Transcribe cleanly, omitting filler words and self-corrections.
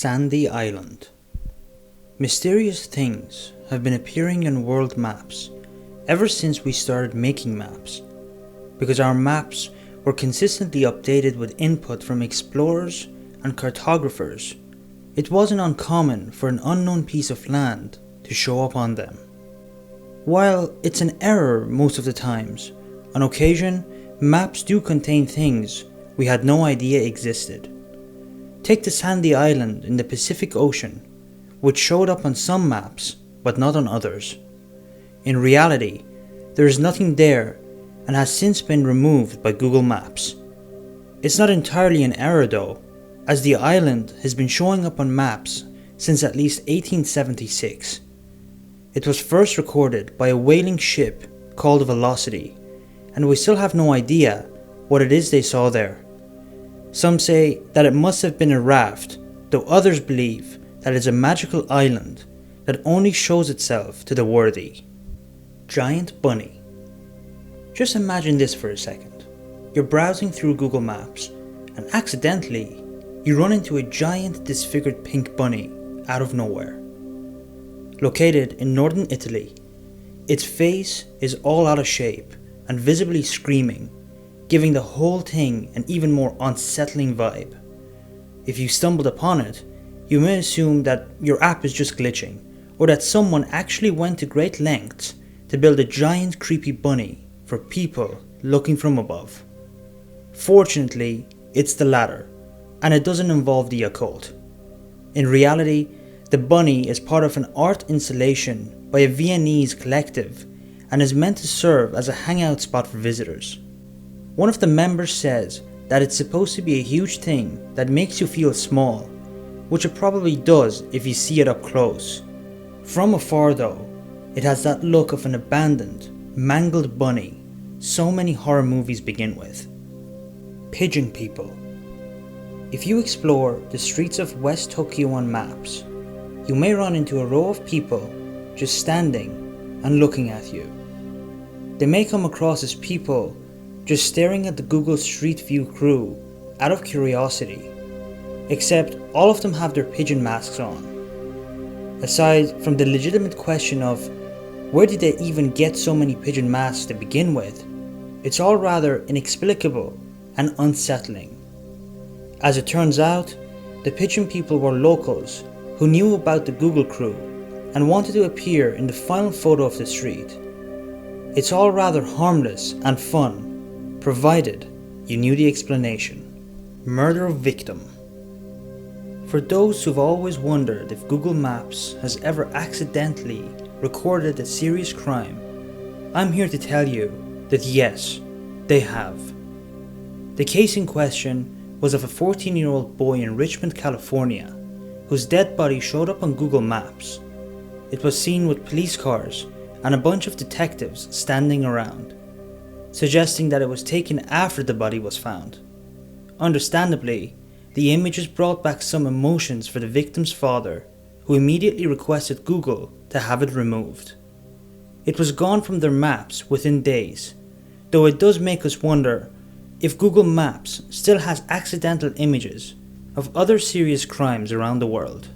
Sandy Island. Mysterious things have been appearing in world maps ever since we started making maps, because our maps were consistently updated with input from explorers and cartographers. It wasn't uncommon for an unknown piece of land to show up on them. While it's an error most of the times, on occasion maps do contain things we had no idea existed. Take the Sandy Island in the Pacific Ocean, which showed up on some maps but not on others. In reality, there is nothing there and has since been removed by Google Maps. It's not entirely an error though, as the island has been showing up on maps since at least 1876. It was first recorded by a whaling ship called Velocity, and we still have no idea what it is they saw there. Some say that it must have been a raft, though others believe that it's a magical island that only shows itself to the worthy. Giant bunny. Just imagine this for a second. You're browsing through Google Maps and accidentally you run into a giant disfigured pink bunny out of nowhere. Located in northern Italy, its face is all out of shape and visibly screaming, giving the whole thing an even more unsettling vibe. If you stumbled upon it, you may assume that your app is just glitching, or that someone actually went to great lengths to build a giant creepy bunny for people looking from above. Fortunately, it's the latter, and it doesn't involve the occult. In reality, the bunny is part of an art installation by a Viennese collective and is meant to serve as a hangout spot for visitors. One of the members says that it's supposed to be a huge thing that makes you feel small, which it probably does if you see it up close. From afar though, it has that look of an abandoned, mangled bunny so many horror movies begin with. Pigeon People. If you explore the streets of West Tokyo on maps, you may run into a row of people just standing and looking at you. They may come across as people just staring at the Google Street View crew out of curiosity, except all of them have their pigeon masks on. Aside from the legitimate question of where did they even get so many pigeon masks to begin with, it's all rather inexplicable and unsettling. As it turns out, the Pigeon People were locals who knew about the Google crew and wanted to appear in the final photo of the street. It's all rather harmless and fun, provided you knew the explanation. Murder victim. For those who've always wondered if Google Maps has ever accidentally recorded a serious crime, I'm here to tell you that yes, they have. The case in question was of a 14-year-old boy in Richmond, California, whose dead body showed up on Google Maps. It was seen with police cars and a bunch of detectives standing around, suggesting that it was taken after the body was found. Understandably, the images brought back some emotions for the victim's father, who immediately requested Google to have it removed. It was gone from their maps within days, though it does make us wonder if Google Maps still has accidental images of other serious crimes around the world.